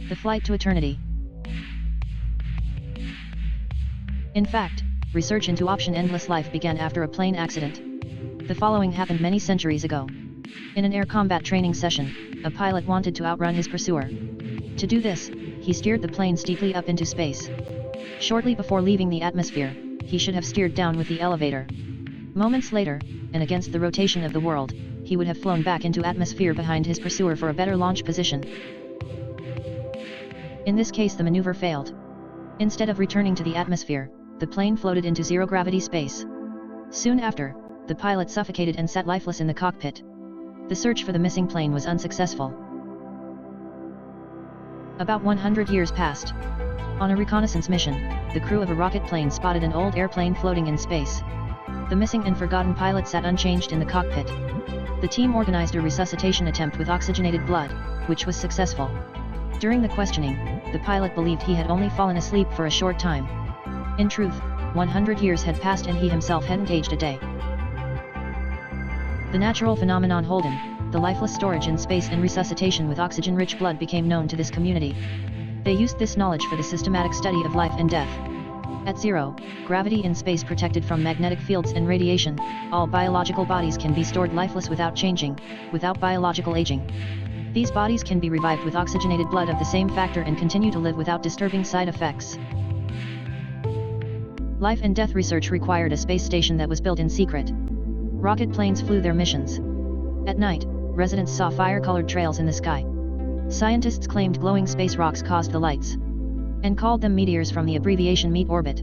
The flight to eternity. In fact, research into option endless life began after a plane accident. The following happened many centuries ago. In an air combat training session, a pilot wanted to outrun his pursuer. To do this, he steered the plane steeply up into space. Shortly before leaving the atmosphere, he should have steered down with the elevator. Moments later, and against the rotation of the world, he would have flown back into atmosphere behind his pursuer for a better launch position. In this case, the maneuver failed. Instead of returning to the atmosphere, the plane floated into zero-gravity space. Soon after, the pilot suffocated and sat lifeless in the cockpit. The search for the missing plane was unsuccessful. About 100 years passed. On a reconnaissance mission, the crew of a rocket plane spotted an old airplane floating in space. The missing and forgotten pilot sat unchanged in the cockpit. The team organized a resuscitation attempt with oxygenated blood, which was successful. During the questioning, the pilot believed he had only fallen asleep for a short time. In truth, 100 years had passed and he himself hadn't aged a day. The natural phenomenon Holden, the lifeless storage in space and resuscitation with oxygen-rich blood became known to this community. They used this knowledge for the systematic study of life and death. At zero gravity in space protected from magnetic fields and radiation, all biological bodies can be stored lifeless without changing, without biological aging. These bodies can be revived with oxygenated blood of the same factor and continue to live without disturbing side effects. Life and death research required a space station that was built in secret. Rocket planes flew their missions. At night, residents saw fire-colored trails in the sky. Scientists claimed glowing space rocks caused the lights, and called them meteors from the abbreviation MET orbit.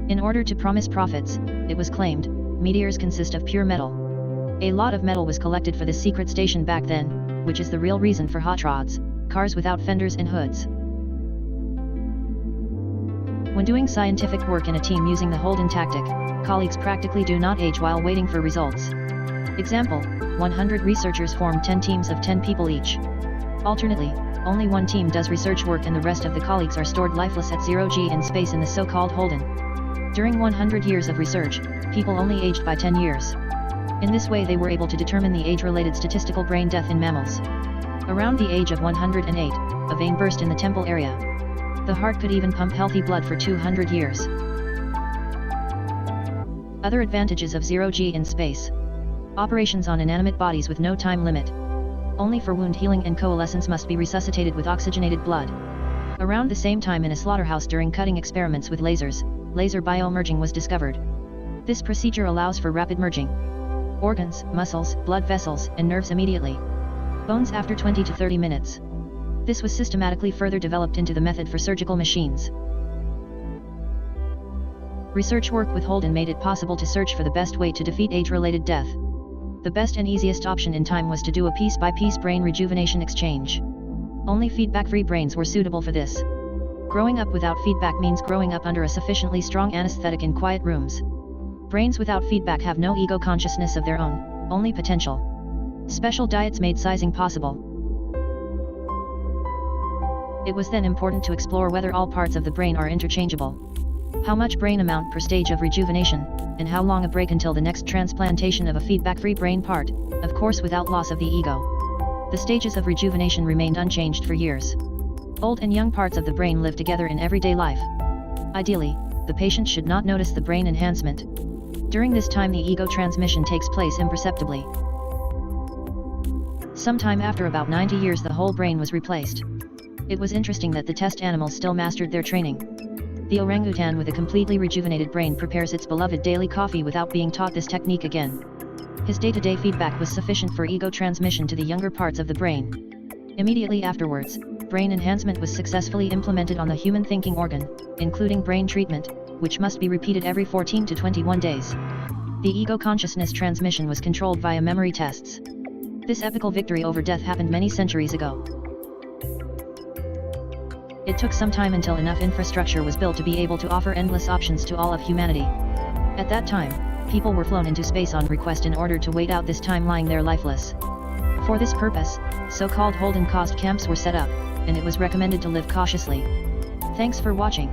In order to promise profits, it was claimed, meteors consist of pure metal. A lot of metal was collected for this secret station back then, which is the real reason for hot rods, cars without fenders and hoods. When doing scientific work in a team using the Holden tactic, colleagues practically do not age while waiting for results. Example, 100 researchers form 10 teams of 10 people each. Alternately, only one team does research work and the rest of the colleagues are stored lifeless at 0G in space in the so-called Holden. During 100 years of research, people only aged by 10 years. In this way they were able to determine the age-related statistical brain death in mammals. Around the age of 108, a vein burst in the temple area. The heart could even pump healthy blood for 200 years. Other advantages of 0G in space. Operations on inanimate bodies with no time limit. Only for wound healing and coalescence must be resuscitated with oxygenated blood. Around the same time in a slaughterhouse during cutting experiments with lasers, laser biomerging was discovered. This procedure allows for rapid merging. Organs, muscles, blood vessels, and nerves immediately. Bones after 20 to 30 minutes. This was systematically further developed into the method for surgical machines. Research work with Holden made it possible to search for the best way to defeat age-related death. The best and easiest option in time was to do a piece-by-piece brain rejuvenation exchange. Only feedback-free brains were suitable for this. Growing up without feedback means growing up under a sufficiently strong anesthetic in quiet rooms. Brains without feedback have no ego consciousness of their own, only potential. Special diets made sizing possible. It was then important to explore whether all parts of the brain are interchangeable. How much brain amount per stage of rejuvenation, and how long a break until the next transplantation of a feedback-free brain part, of course without loss of the ego. The stages of rejuvenation remained unchanged for years. Old and young parts of the brain live together in everyday life. Ideally, the patient should not notice the brain enhancement. During this time the ego transmission takes place imperceptibly. Sometime after about 90 years the whole brain was replaced. It was interesting that the test animals still mastered their training. The orangutan with a completely rejuvenated brain prepares its beloved daily coffee without being taught this technique again. His day-to-day feedback was sufficient for ego transmission to the younger parts of the brain. Immediately afterwards, brain enhancement was successfully implemented on the human thinking organ, including brain treatment, which must be repeated every 14 to 21 days. The ego consciousness transmission was controlled via memory tests. This epical victory over death happened many centuries ago. It took some time until enough infrastructure was built to be able to offer endless options to all of humanity. At that time, people were flown into space on request in order to wait out this time lying there lifeless. For this purpose, so-called Holden caused camps were set up, and it was recommended to live cautiously. Thanks for watching.